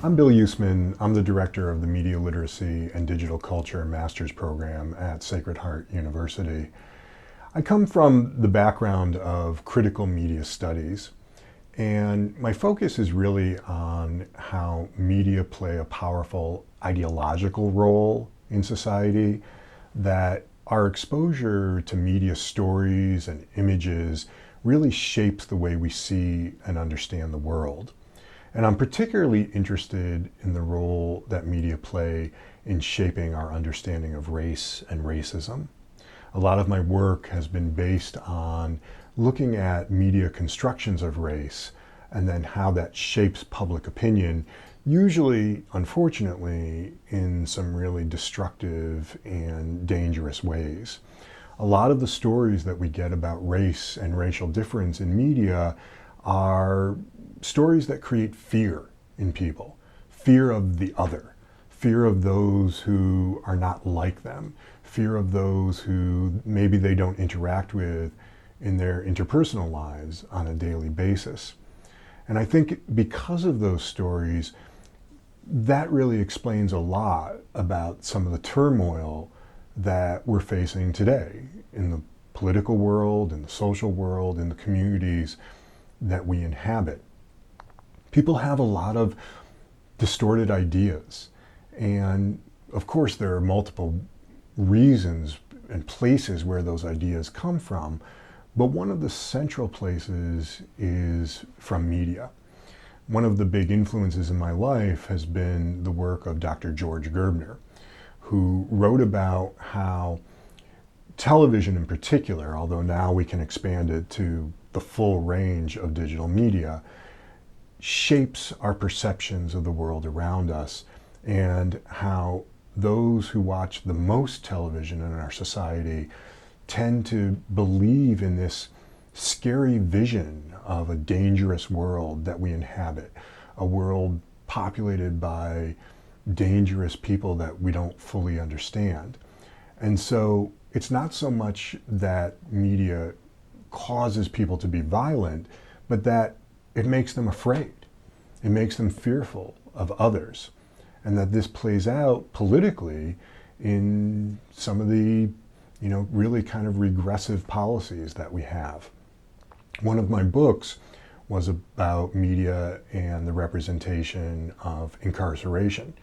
I'm Bill Yousman. I'm the director of the Media Literacy and Digital Culture Master's Program at Sacred Heart University. I come from the background of critical media studies, and my focus is really on how media play a powerful ideological role in society, that our exposure to media stories and images really shapes the way we see and understand the world. And I'm particularly interested in the role that media play in shaping our understanding of race and racism. A lot of my work has been based on looking at media constructions of race and then how that shapes public opinion, usually, unfortunately, in some really destructive and dangerous ways. A lot of the stories that we get about race and racial difference in media are stories that create fear in people, fear of the other, fear of those who are not like them, fear of those who maybe they don't interact with in their interpersonal lives on a daily basis. And I think because of those stories, that really explains a lot about some of the turmoil that we're facing today in the political world, in the social world, in the communities that we inhabit. People have a lot of distorted ideas. And of course, there are multiple reasons and places where those ideas come from. But one of the central places is from media. One of the big influences in my life has been the work of Dr. George Gerbner, who wrote about how television in particular, although now we can expand it to the full range of digital media, shapes our perceptions of the world around us, and how those who watch the most television in our society tend to believe in this scary vision of a dangerous world that we inhabit, a world populated by dangerous people that we don't fully understand. And so it's not so much that media causes people to be violent, but that it makes them afraid. It makes them fearful of others. And that this plays out politically in some of the, really kind of regressive policies that we have. One of my books was about media and the representation of incarceration.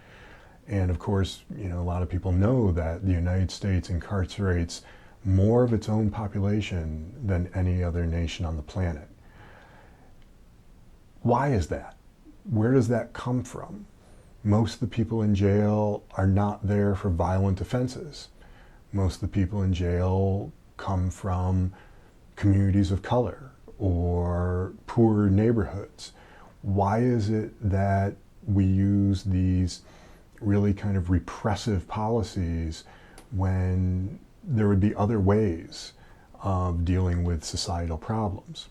And of course, a lot of people know that the United States incarcerates more of its own population than any other nation on the planet. Why is that? Where does that come from? Most of the people in jail are not there for violent offenses. Most of the people in jail come from communities of color or poor neighborhoods. Why is it that we use these really kind of repressive policies when there would be other ways of dealing with societal problems?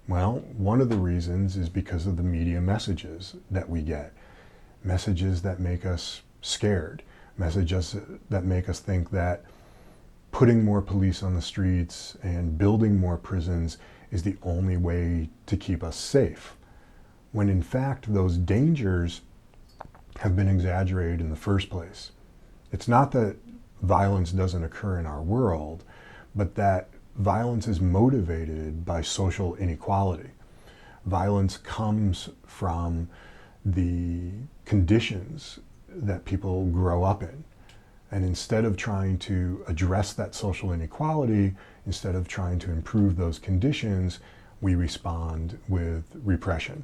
Well, one of the reasons is because of the media messages that we get. Messages that make us scared. Messages that make us think that putting more police on the streets and building more prisons is the only way to keep us safe. When in fact, those dangers have been exaggerated in the first place. It's not that violence doesn't occur in our world, but that violence is motivated by social inequality. Violence comes from the conditions that people grow up in. And instead of trying to address that social inequality, instead of trying to improve those conditions, we respond with repression.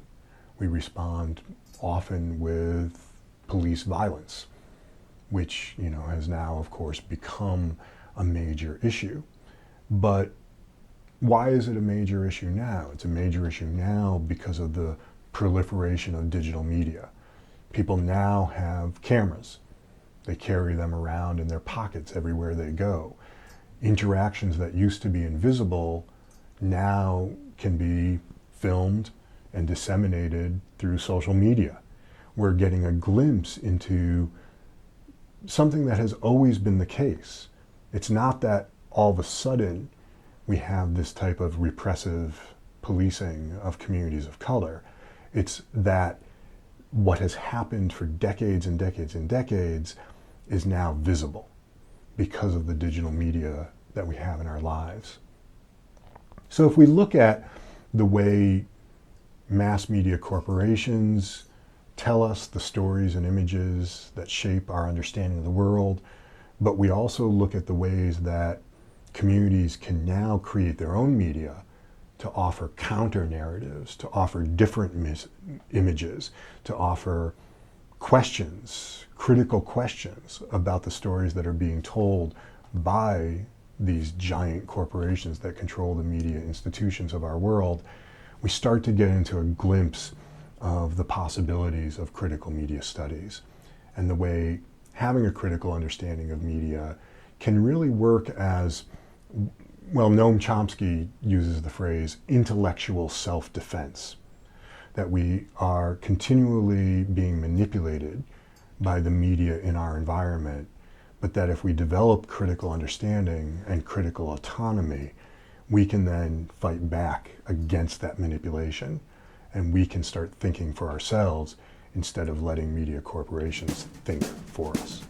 We respond often with police violence, which has now, of course, become a major issue. But why is it a major issue now? It's a major issue now because of the proliferation of digital media. People now have cameras. They carry them around in their pockets everywhere they go. Interactions that used to be invisible now can be filmed and disseminated through social media. We're getting a glimpse into something that has always been the case. It's not that all of a sudden we have this type of repressive policing of communities of color. It's that what has happened for decades and decades and decades is now visible because of the digital media that we have in our lives. So if we look at the way mass media corporations tell us the stories and images that shape our understanding of the world, but we also look at the ways that communities can now create their own media to offer counter narratives, to offer different images, to offer questions, critical questions about the stories that are being told by these giant corporations that control the media institutions of our world, we start to get into a glimpse of the possibilities of critical media studies and the way having a critical understanding of media can really work as, well, Noam Chomsky uses the phrase intellectual self-defense, that we are continually being manipulated by the media in our environment, but that if we develop critical understanding and critical autonomy, we can then fight back against that manipulation, and we can start thinking for ourselves instead of letting media corporations think for us.